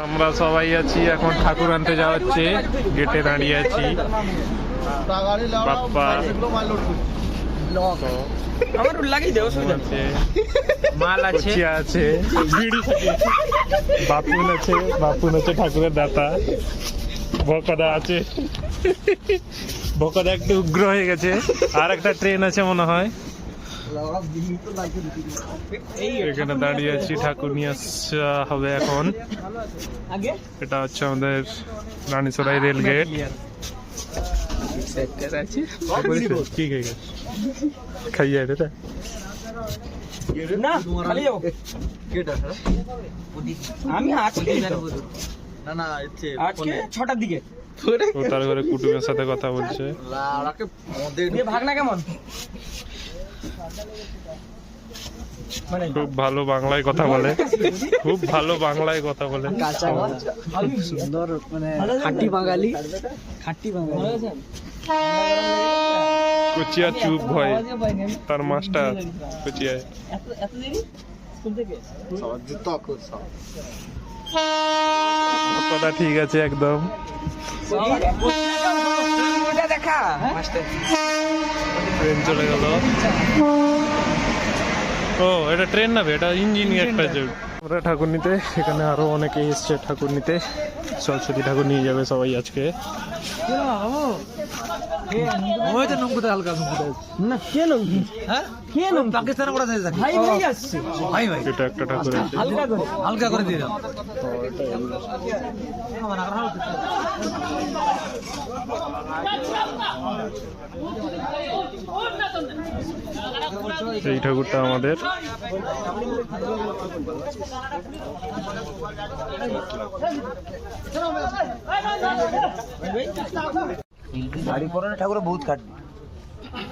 আমরা সবাই আছি এখন ঠাকুর আনতে যাওয়াচ্ছে, গেটে দাঁড়িয়ে আছি। বাপ্পা আমার লাগিয়ে দেও সুবিধা মাল আছে আছে, বাপুন আছে, বাপুন আছে ঠাকুরের দাতা। বকদা আছে, বকদা একটু উগ্র হয়ে গেছে। আর একটা ট্রেন আছে মনে হয়। এখানে দাঁড়িয়ে আছি, ঠাকুর নিয়ে আসা হবে এখন। এটা হচ্ছে আমাদের রানীসরাই রেল গেট। ঠিক আছে, খাইয়ে এটা না খালি যাবো আমি আজকে না আজকে 6টার দিকে। ও তার ঘরে কুটুমের সাথে কথা বলছে। ভাগনা কেমন? খুব ভালো বাংলায় কথা বলে, খুব ভালো বাংলায় কথা বলে। সুন্দর মানে খাঁটি বাঙালি, খাঁটি বাঙালি। কুচিয়া চুপ ভয় তার মাস্টার কুচিয়ায়। কথা ঠিক আছে একদম। ট্রেন চলে গেল। ও এটা ট্রেন না, এটা ইঞ্জিন একটা। আমরা ঠাকুর নিতে, এখানে আরো অনেকে এসছে ঠাকুর নিতে। সরস্বতী ঠাকুর নিয়ে যাবে সবাই আজকে। এটা একটা ঠাকুর আছে। হালকা করে দিয়ে দাও। এই ঠাকুরটা আমাদের। শাড়ি পরানো ঠাকুর বহুত কাটবে,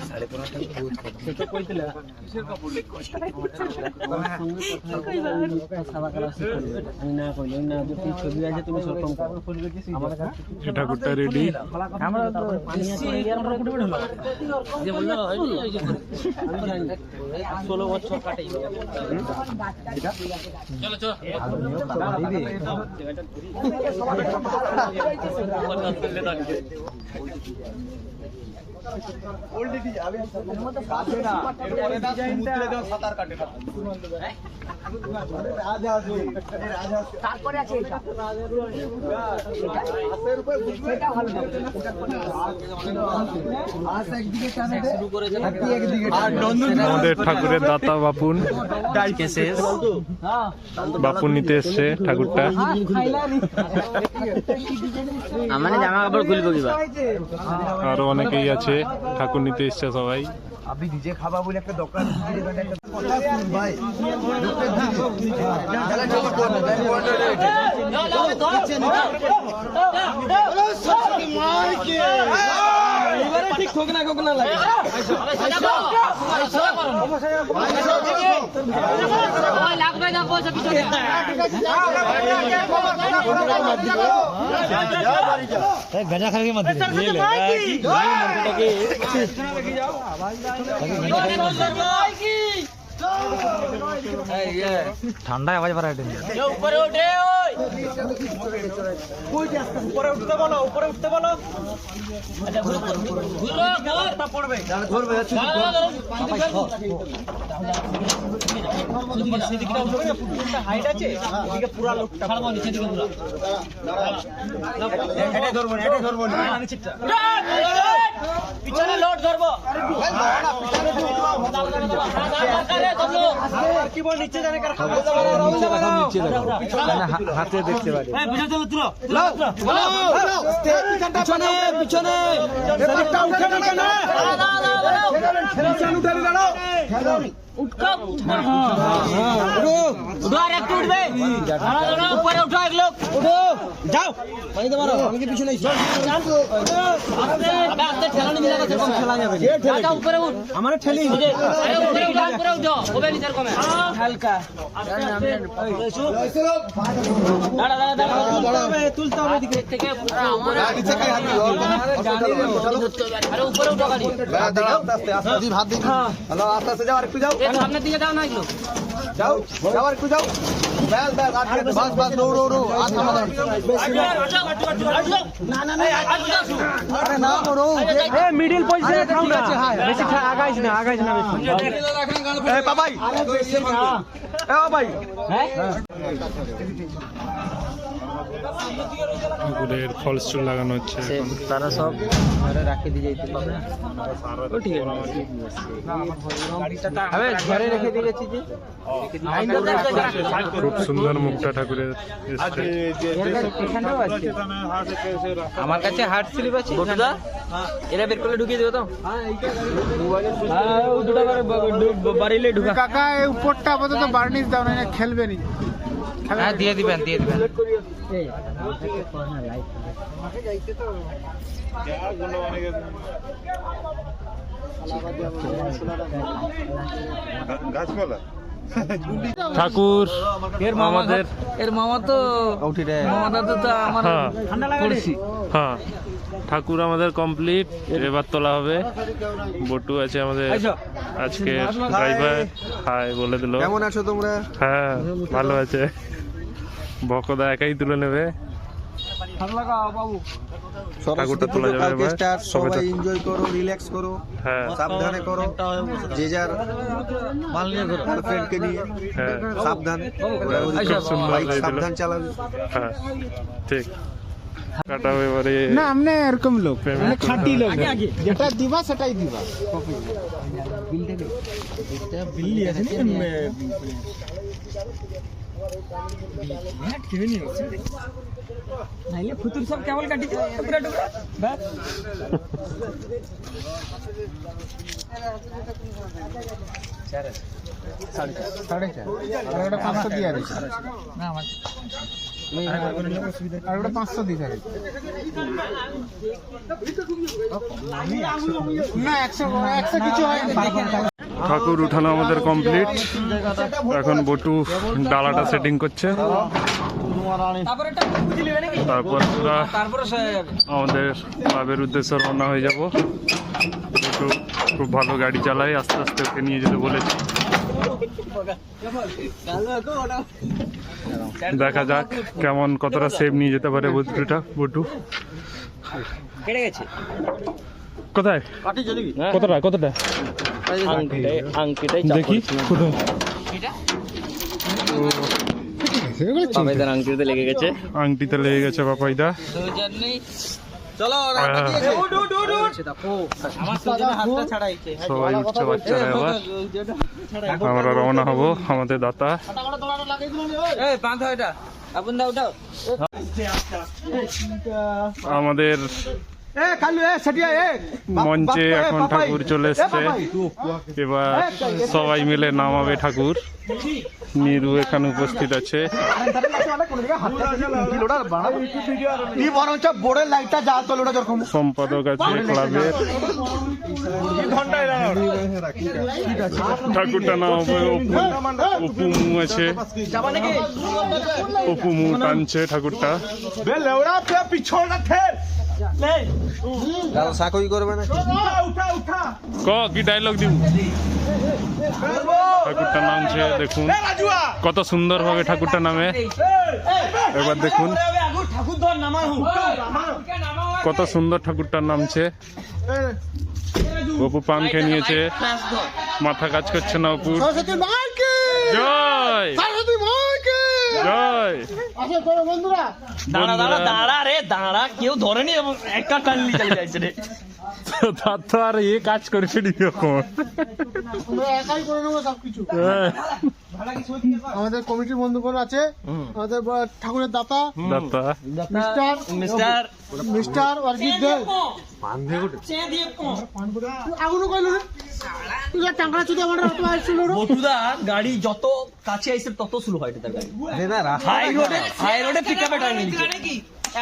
শাড়ি পরানো ঠাকুর বহুত কাটবে। সেটা কইছিল আমি না কইলাম না, যদি ছবি আছে তুমি সরকম করো। এই ঠাকুরটা রেডি। আমরা তো পানি আছে এর পরে ফুটে হলো যে বললো এই যে 16 বছর কাটে এটা। চলো চলো অলরেডি আমি কাটে না, এরপরে দা সমুদ্রে দাও সাঁতার কাটে না। তারপরে আছে এটা হাতের উপরে এটা ভালো না, আজ একদিকে টানে শুরু করেছে একদিকে। আর আমাদের ঠাকুরের দাতা বাপুন বাপুন নিতে এসছে ঠাকুরটা। আমার জামা কাপড় খুলবো কিবা। আরো অনেকেই আছে ঠাকুর নিতে এসছে সবাই। আমি নিজে খাবা বলে একটা দোকান ভাই এবারে ঠিক ঠোকনা ঠোকনা লাগে। লাগবে না পয়সা পিছনে গজা খালি মত ঠান্ডা আওয়াজ বাড়া উপরে উঠে উপরে উঠতে বলো, উপরে উঠতে বলো। পড়বে হাইট আছে পুরা লোকটা ধরবো পিছনে লোড ধরবো। হাতে দেখতে পারি পিছনে পিছনে উপরে উঠো এক লোক যাও পানিতে মারো। আমি কি পিছনে উপরে উঠ আমার ঠেলি হালকা তুলতে হবে দিকে থেকে উপরে উঠো গাড়ি ভাত দিই। হ্যালো আস্তে আস্তে যাও, আর একটু যাও সামনের দিকে যাও না এগুলো। যাও যাও আর একটু যাও ব্যাস ব্যাস আটকে দে। বাস বাস দৌড়ো দৌড়ো আর থামা দাও আরে না করো এ মিডল পজিশনে থাও না বেশি আগাইস না বেশি এ বাবাই এ বাবাই ঠাকুরের ফলস চুল লাগানো হচ্ছে এখন। তারা সব ঘরে রাখে দিয়ে যাইতে পারে ও ঠিক আছে আবে ঘরে রেখে দিয়ে গেছি যে খুব সুন্দর মুখটা ঠাকুরের এসছে। এখানেও আছে আমার কাছে হার্ট স্লিপ আছে বটুদা এরা বের করলে ঢুকিয়ে দেবো তো হ্যাঁ ও দুটো বাড়িলে ঢুকা কাকা এই উপরটা আপাতত বার্নিশ দাও না খেলবে নি হ্যাঁ দিয়ে দিবেন ঠাকুর আমাদের এর মামা তো মামা তো আমার হ্যাঁ পড়ছি হ্যাঁ ঠাকুর আমাদের কমপ্লিট, এবার তোলা হবে। বটু আছে আমাদের আজকে ড্রাইভার, হাই বলে দিল। কেমন আছো তোমরা? হ্যাঁ ভালো আছে, বকদা একাই তুলে নেবে। ঠাকুরটা তোলা যাবে এবার, সবাই সবাই এনজয় করো, রিল্যাক্স করো, হ্যাঁ সাবধানে করো, যে যার মাল নিয়ে করো, ফ্রেন্ডকে নিয়ে হ্যাঁ সাবধানে খুব সুন্দর বাইক হয়েছিল। সাবধান চালাবে। হ্যাঁ ঠিক কাটাও এবারে। না আমনে এরকম লোক Payment মানে করতে খাঁটি হবে। লোক, যেটা দিবা সেটাই দিবা। নাইলে ফুতুর সব কেবল কাটি টুকরা টুকরা বাস সাড়ে চার আর ওটা 500 দিয়ে আছে, না আমার আর ওটা 500 দিয়ে আছে না 100 কিছু হয় না। ঠাকুর উঠানো আমাদের কমপ্লিট, এখন বটু ডালাটা সেটিং করছে। তারপরে একটা বুঝলি নাকি তারপর আমরা তারপরে আমাদের ক্লাবের উদ্দেশ্যে রওনা হয়ে যাব। বটু খুব ভালো গাড়ি চালায়, আস্তে আস্তে ওকে নিয়ে যেতে বলেছি। দেখা যাক কেমন কতটা সেভ নিয়ে যেতে পারে বটু। কেটে গেছে কোথায় কতটা আংটিটাই দেখি কোথায়। বাবাইদার আংটিতে লেগে গেছে আংটিতে লেগে গেছে বাপাইদা। চলো আমার সুজনে হাতটা ছাড়াইছে সবাই উঠছে বাচ্চারা, এবার আমরা রওনা হব আমাদের দাতা। এই পাঁচ এটা আপন দাও দাও আমাদের এ কালু এ সেটিয়া এ মঞ্চে এখন ঠাকুর চলে এসছে, এবার সবাই মিলে নামাবে ঠাকুর। নিরু এখানে উপস্থিত আছে। বোর্ডের লাইটটা যা তোর ওটা যখন সম্পাদক আছে ক্লাবের। ঠাকুরটা নামাবে অপু মু আছে, অপু মু টানছে ঠাকুরটা। সাকই করবে না ক কি ডায়লগ দিব। ঠাকুরটা নামছে, দেখুন কত সুন্দর ভাবে ঠাকুরটা নামে। এবার দেখুন কত সুন্দর ঠাকুরটার নামছে। অপু পান খেয়ে নিয়েছে, মাথা কাজ করছে না অপু। জয় জয় বন্ধুরা দাঁড়া রে দাঁড়া কেউ ধরেনি এবং একটা টানলি চলে যাচ্ছে রে তার তো আর এ কাজ করেছে এখন। আমরা একাই করে নেবো সবকিছু। আমাদের কমিটির বন্ধুগণ আছে, আমাদের ঠাকুরের দাতা দাতা মিস্টার অর্জিত দেব। আগুনো কইলো রে তুই টাঙ্গা চুদি আমার রাত আসছিল রে। বটুদা গাড়ি যত কাছে আইছে তত স্লো হয় তার গাড়ি হাই রোডে পিকআপে টাইম নিচ্ছে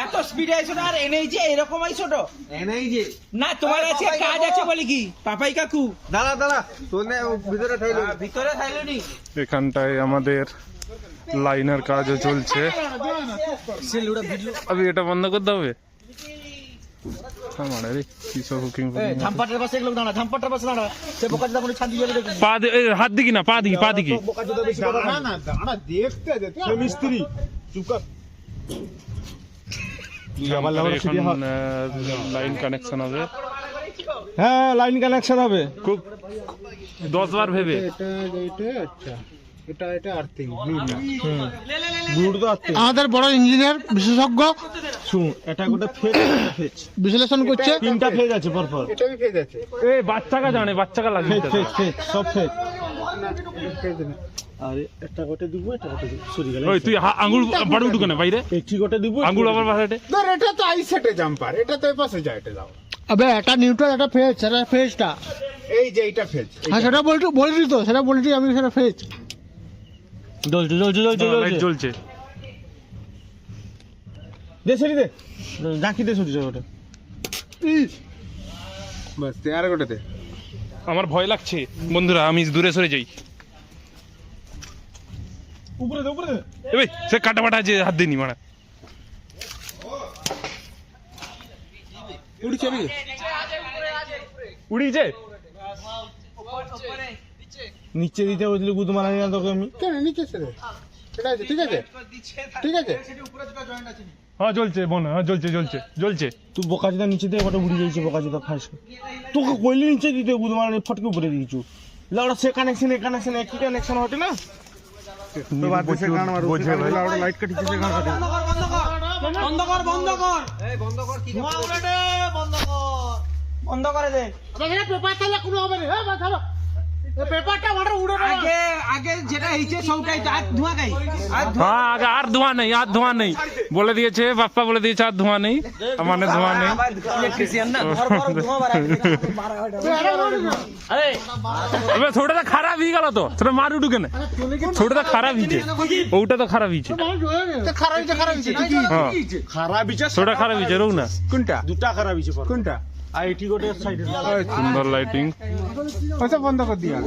এত স্পিডে আইছো না, আর এনেই যে এরকম আইছো তো এনেই যে না তোমার আছে কাজ আছে বলে কি পাপাই কাকু দাঁড়া দাঁড়া তোর ভিতরে ঠাইলো ভিতরে থাইলো নি এখানটায় আমাদের লাইনের কাজও চলছে। আমি এটা বন্ধ করতে হবে, আমারে রে কি সব কুকিং ঝাম্পাটার পাশে এক লোক দাঁড়া, ঝাম্পাটার পাশে দাঁড়া। সে বোকা চোদা কোনো ছাদ দিয়ে যাবে দেখবি। পা দে হাত দিকি না পা দিকি বোকা চোদা বেশি কথা না না দাঁড়া দেখতে দে সে মিস্ত্রি চুপ কর এখন লাইন কানেকশন হবে হ্যাঁ লাইন কানেকশন হবে। খুব 10 বার ভেবে এটা আচ্ছা এটা আর্থিং গুড তো আসছে। আমাদের বড় ইঞ্জিনিয়ার বিশেষজ্ঞ শুন এটা গোটা ফেজ বিশ্লেষণ করছে। তিনটা ফেজ আছে পরপর। এটা भी ফেজ আছে এ বাচ্চাকা জানে বাচ্চাকা ফেজ লাগিয়ে ফেজ ফেজ সব ফেজ। ফেজ না আরে একটা গোটে দিব, এটা গোটে দিব। সরি গেল। ওই তুই আঙ্গুল বাড়ু ঢুকে না বাইরে একটি গোটে দিব। আঙ্গুল আবার বাসাতে ধর এটা তো আই সেটে জাম্পার, এটা তো এই পাশে যায়, এটা যাও। আবে এটা নিউট্রাল, এটা ফেজ, সেটা ফেজটা এই যে এটা ফেজ। হ্যাঁ সেটা বলছি তো, সেটা বলছি আমি, সেটা ফেজ। জ্বলছে জ্বলছে জ্বলছে লাইট জ্বলছে। জ্বলছে দে সরি দে। জাকি দে সরি ওটা। বাস তে আর গোটাতে আমার ভয় লাগছে বন্ধুরা, আমি দূরে সরে যাই। উপরে দে উপরে দে। এ ভাই সে কাটা বাটা যে হাত দিনি মারা উড়ি চলি। উড়িছে নিচে দিতে বলছিল গুদ মারা নিয়ে তোকে আমি। কেন নিচে ছেড়ে এটা আছে, ঠিক আছে ঠিক আছে। হ্যাঁ জ্বলছে বোন, হ্যাঁ জ্বলছে জ্বলছে জ্বলছে। তুই বোকা চোদা নিচে দিয়ে ওটা উড়ি যাইছে বোকা চোদা ফাঁস। তোকে কইলি নিচে দিতে গুদ মারা নিয়ে ফটকে উপরে দিয়েছু। লাউডা সে কানেকশন একই কানেকশন হটে না। তো বাদ সে গান মারু। বোঝে ভাই। লাউডা লাইট কাটিছে সে গান কাটে। বন্ধ কর কি বন্ধ করে দে। আবে এটা পেপার তাহলে কোনো হবে না। হ্যাঁ বাস হলো, এই পেপারটা আমাদের উড়ে না। আগে যেটা হইছে সবটাই তো আর ধোঁয়া গাই আর হ্যাঁ আগে আর ধোঁয়া নেই, আর ধোঁয়া নেই বলে দিয়েছে বাপ্পা, বলে দিয়েছে আর ধোঁয়া নেই, মানে ধোঁয়া নেই। ইলেকট্রিশিয়ান না ঘর ঘর ধোঁয়া বাড়ায় এবার ছোটটা খারাপ হয়ে গেল তো, ছোট মার উঠুকে না, ছোটটা খারাপ হয়েছে, ওটা তো খারাপ হয়েছে। খারাপ হয়েছে হ্যাঁ খারাপ বিচার ছোটটা খারাপ হয়েছে, রোগ না কোনটা দুটা খারাপ বিচে পর। কোনটা আর এটি গোটে সাইডে। সুন্দর লাইটিং। ওটা বন্ধ করে দিয়া।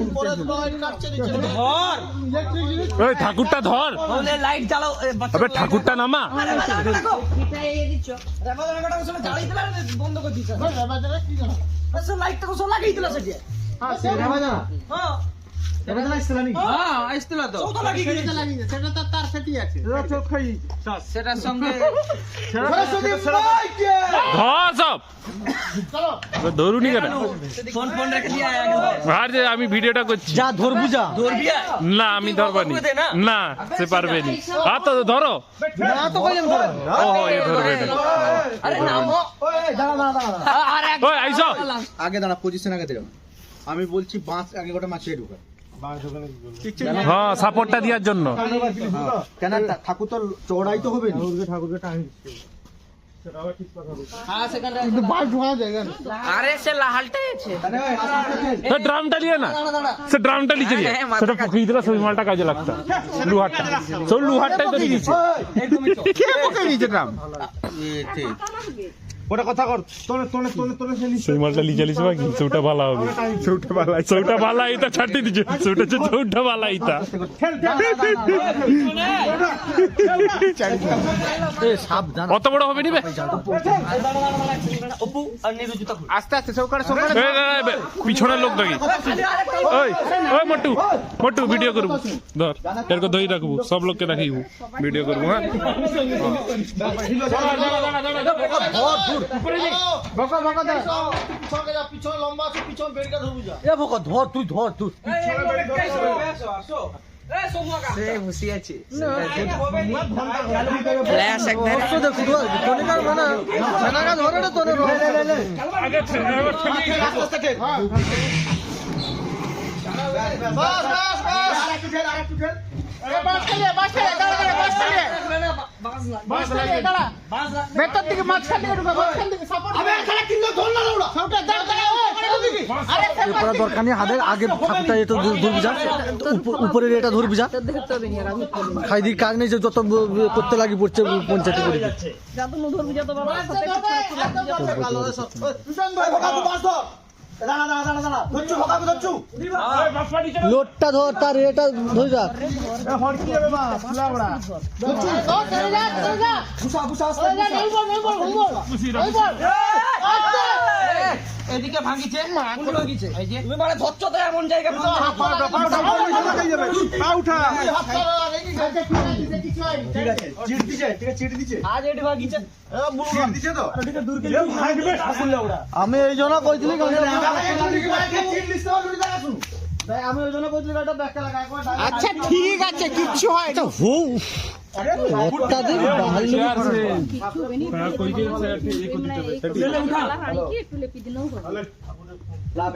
ওই ঠাকুরটা ধর, বলে লাইট জ্বালাও আবে ঠাকুরটা নামা। বন্ধ করে দিছ লাইটটা তো লাগাই দিলা সেটা হ্যাঁ সেটা বাজা হ্যাঁ এটা তো আসছিল নাকি? হ্যাঁ আইছিল তো তো লাগি সেটা লাগিয়ে সেটা তো তার সেটি আছে। চোখ খাই। সেটার সঙ্গে ধর সব ধরুনি কেন, ফোন ফোন রেখে দিয়া আর যে আমি ভিডিওটা করছি। যা ধরবু যা। ধরবিয়া না আমি ধরবানি না, সে পারবে নি। আর তো ধরো, না তো কইলাম ধর। ও এ ধরবে না। আরে নামো দাঁড়া দাঁড়া দাঁড়া। আর এক ওই আইসো, আগে দাঁড়া, পজিশন আগে দেও। আমি বলছি বাঁশ আগে গোটা মাছিয়ে ঢুকা। হ্যাঁ সাপোর্টটা দেওয়ার জন্য। কেন ঠাকুর তো চড়াই তো হবে না। ঠাকুরকে টাইম। কিন্তু বাস ঢোকা জায়গা না। আরে সে লাহালটাই আছে ড্রামটা নিয়ে না, সে ড্রামটা নিচে দিয়ে সেটা পুকিয়ে দিলে সেই মালটা কাজে লাগতো। লুহারটা, সব লুহারটাই তো দিয়েছে। কে পকে নিচে ড্রাম? ওটা কথা কর। তোনে তোনে তোনে তোনে সে নিচে। সেই মালটা লিচে লিচে বাকি চৌটা ভালো হবে, চৌটা ভালো আইতা ছাড়তে দিচ্ছে, চৌটা ভালো আইতা। এ সাবধান। অত বড় হবে নিবে, অপু আর নিরু জুতা খুল আস্তে আস্তে সৌকারে সৌকারে পিছনের লোক দেখি। ওই ওই মোটু মোটু ভিডিও করবো, ধর এরকম ধরে রাখবো, সব লোককে দেখাইব, ভিডিও করবো। হ্যাঁ বকা বকা দে। পিছনে যা, পিছনে লম্বা আছে, পিছন বেরিকা ধরবু যা। এ ভোকা ধর তুই ধর তুই। সে হুসি আছে বাস বাস বাস আরেকটু ঠেল, আরেকটু ঠেল। এ বাস খেলে বাস খেলে দাঁড়া দাঁড়া বাস খেলে বাস খেলে দাঁড়া ভেতর দিকে মাঝখান দিকে ঢুকা, মাঝখান দিকে সাপোর্ট। আবে এখানে কিন্তু ধর না লাউড়া সবটা দাঁড়া দাঁড়া দিকে। আরে এরপর দরকার নেই, হাতের আগে ঠাকুরটা এটা ধরবি যা। উপরের এটা ধরবি যা। খাইদির কাজ নেই যে যত করতে লাগি পড়ছে পঞ্চায়েতে করে দিচ্ছে। লোডটা ধর তার এটা ধরে রাখ হড়কি যাবে বা ফুলা বড়া এদিকে ভাঙিছে কোন ভাঙিছে এই যে তুমি মানে ধরছো তো এমন জায়গা আজ এটি ভাঙিছে আমি এই জন্য কইছিলি আমি ওই জন্য কইছিলি গাড়িটা ব্যাকটা লাগা একবার আচ্ছা ঠিক আছে কিচ্ছু হয় না লোডটা দে বাহাল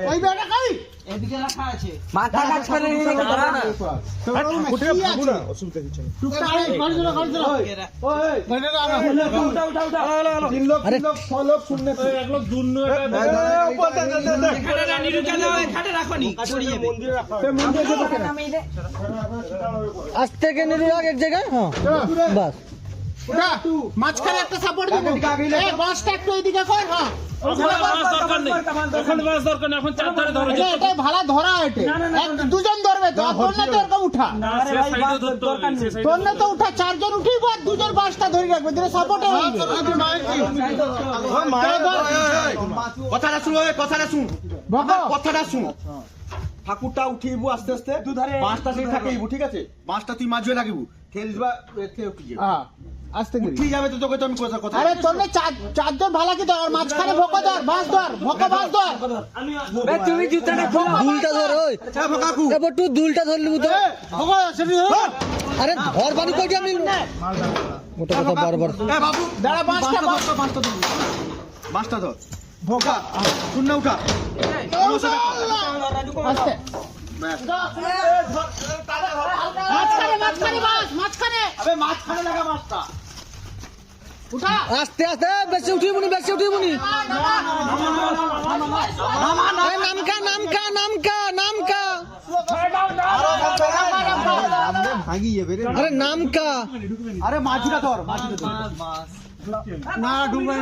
ওই বেটা কই এদিকে রাখা আছে মাথা কাজ করে নিয়ে ধরা না উঠে ভাগু না অসুবিধা কিছু নেই টুকটা গাড়ি ধরো আরে এক লোক দূর খাটে রানি রুকা দাও খাটে রাখনি পড়ে যাবে আজ থেকে নিলি রাখ এক জায়গায় হ্যাঁ বাস ওটা মাঝখানে একটা সাপোর্ট দেবো এই বাসটা একটু এদিকে কর হ্যাঁ এখন চার ধারে ধরো এটা ভাড়া ধরা এটা দুজন ধরবে তো তোরনে তো এরকম উঠা তোরনে তো উঠা চারজন উঠিব আর দুজন বাসটা ধরে রাখবে দিলে সাপোর্টে হইবে কথাটা শুন কথাটা শুন বকো কথাটা শুন ঠাকুরটা উঠিব আস্তে আস্তে পাঁচটা সিট থাকিব ঠিক আছে পাঁচটা তুই মাঝে লাগিব খেলবা হ্যাঁ আস্তে করে ঠিক যাবে তো তোকে তো আমি কথা আরে তোরনে চারজন ভাড়া কি ধর মাঝখানে ভোকা ধর বাস ধর ভোকা বাস ধর তুমি জুতাটা দুলটা ধর ওই এবার তুই দুলটা ধরলি তো ভোকা সেটি ধর আরে ঘর বাড়ি কই আমি মোটা কথা বারবার বাবু দাঁড়া বাসটা পাঁচটা ধর ভোকা শুন না উঠা আস্তে মাঝখানে বাস মাঝখানে আবে মাঝখানে লাগা পাঁচটা উঠা আস্তে আস্তে বেশি উঠিবনি নামকা ভাগি যাবে রে আরে নামকা আরে মাঝুটা ধর না ডুবাই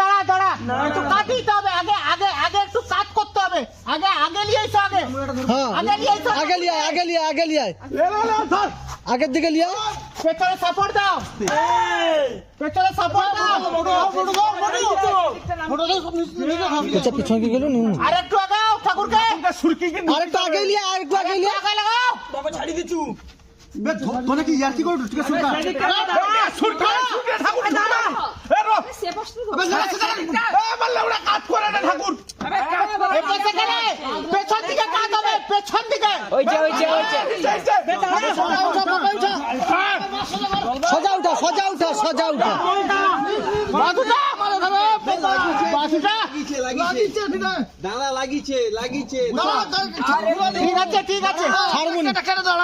দাঁড়া একটু কাট দিতে হবে আগে একটু কাট করতে হবে আগে নিয়ে এসো আগে হ্যাঁ আগে লিয়ে আগের দিকে লিয়া পেছনে সাপোর্ট দাও আচ্ছা পিছনে কি গেল আর একটু আগাও ঠাকুরকে আরেকটু আগে লিয়া আগে লাগাও ছাড়ি দিছু তোনে কি ইয়ার কি করব ঠিক আছে শুনকা পেছন দিকে কাট হবে পেছন দিকে ওই যে সজা উঠা বাদুটা ঠিক আছে ছাড়বনি ঠিক আছে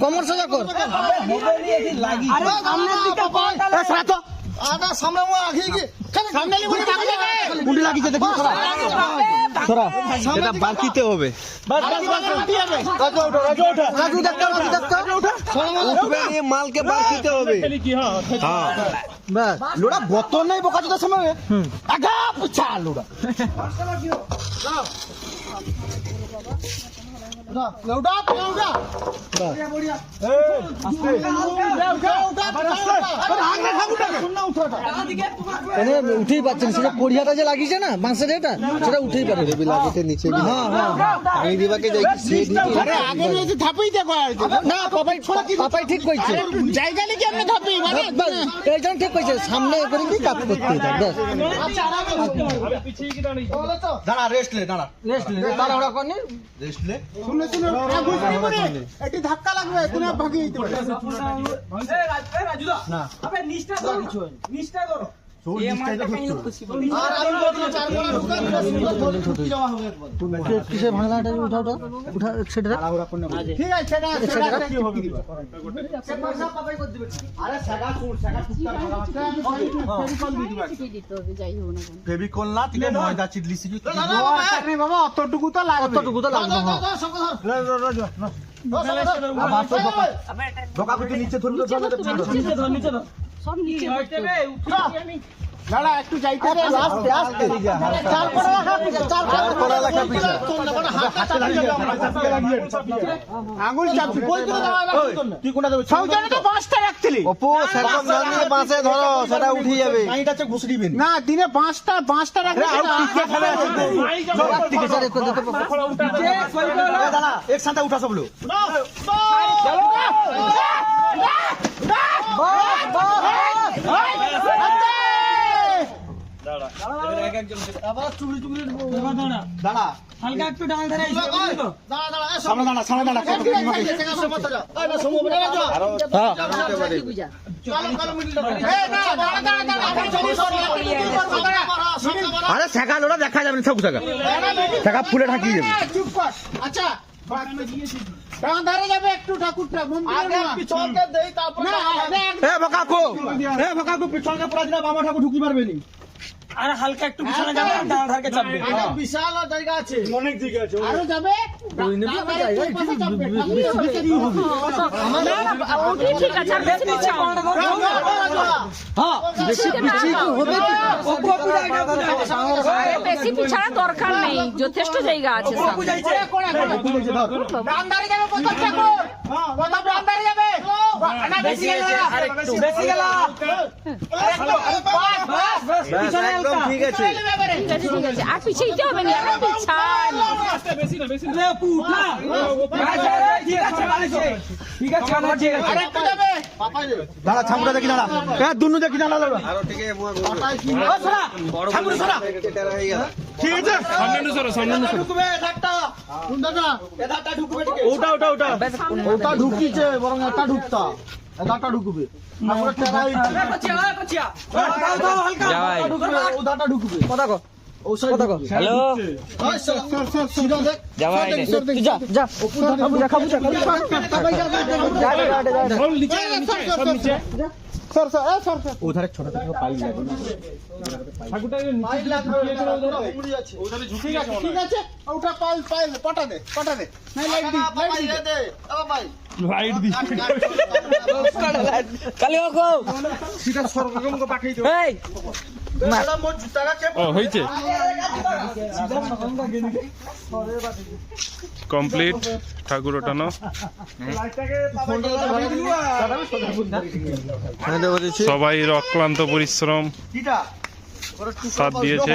কমর সোজা কর সামনে মুন্ডি লাগিছে দেখি সরা এটা বাকিতে হবে রাজু দেখতে উঠবে এই মালকে বাকিতে হবে কি হ্যাঁ বাস লোড়া বোতল নাই বোকাচোদার সময় আগা পিছা লোড়া এনে উঠেই পাচ্ছেন সেটা কড়িয়াটা যে লাগিয়েছে না বাঁশের এটা সেটা উঠেই পারে লাগিতে নিচে হ্যাঁ পানি দিবাকে যাই আরে আগে নিয়ে যে ধাপই দেখো না পাপাই ঠিক কইছে জায়গা নিয়ে কেমনে ধাপই মানে এইজন ঠিক কইছে সামনে করে কি কাজ করতে ব্যাস পিছিয়ে কি দাঁড়িয়ে দাঁড়া রেস্ট লে তাড়াহুড়া করনি রেস্ট লে শুনে এটি ধাক্কা লাগবে তুমি ভাগিয়ে দিতে পারবে রাজুদা না আবে নিচটা ধরো নিচটা ধরো তোর ডিস্টাইলটা হচ্ছে আর আমি বলছি চার গোলা ঢুকা দিলে ছুটি যাওয়া হবে একবার কিসে ভাঙলাটা উঠা সেটা ঠিক আছে সেটা কি হবে দিবা পয়সা পাবাই করে দিবে আরে সাগা টুকটাক ফেভিকল না তিলে ময়দা চিডলি সিবি বাবা অতটুকু তো লাগবে বোকা কুটি নিচে ধরলে নিচে ধর সব নিচে দাঁড়া একটু যাইতে দে আস্তে আস্তে চার পড়া লেখা পিছা আঙুল চাপি কই করে দাও তুই কোনটা দেব সৌজনে তো পাঁচটা রাখছিলি অপু সেরকম ধান দিয়ে বাঁশে ধরো সেটা উঠে যাবে এইটা হচ্ছে ঘুষ দিবেন না দিনে পাঁচটা রাখলে দাঁড়া একসাথে উঠা সব লোক দাঁড়া হালকা একটু ডাল ধরে সামনে দাঁড়া আরে শেখা লোটা দেখা যাবে না সব শেখা ফুলে ঢাকিয়ে যাবে চুপ কর আচ্ছা ডান ধারে যাবে একটু ঠাকুরটা আগে পিছনকে দেই তারপর ভকাকু পিছনকে পুরা দিনা বাবা ঠাকুর ঢুকি পারবে নি আর হালকা একটু পিছনে যাবে ডাল ধারকে চাপবে বিশাল জায়গা আছে অনেক জায়গা আছে আরো যাবে ঠিক আছে আর বেশি নিচে বেশি পিছাড়া দরকার নেই যথেষ্ট জায়গা আছে ডান ধারে যাবে প্রথম ঠাকুর প্রথম ডান ধারে যাবে না বেশি গেল বেশি গেল একদম ঠিক আছে ঠিক আছে আর পিছাইতে হবে না পিছান ঠিক আছে আরেকটু যাবে দাঁড়া ছামুটা দেখি দাঁড়া দুনু দেখি দাঁড়া দাঁড়া আরো ঠিক আছে ঠিক আছে ওটা ওটা ঢুকিছে বরং এটা ঢুকতা এটা ঢুকবে আমরা টেরাই ওটা ঢুকবে কথা কো ও সাইড হ্যালো সিধা দেখ যাওয়াই যা যা খাবু যা ওধারে ছোট ছোট পাই লাগে ঠিক আছে ওটা পাইল পটা দে নাই লাইট দে লাইট দি কালি ওকো সিধা সরগমকে পাঠিয়ে দাও এই ও হয়েছে কমপ্লিট ঠাকুর ওঠানো সবাই অক্লান্ত পরিশ্রম সাথ দিয়েছে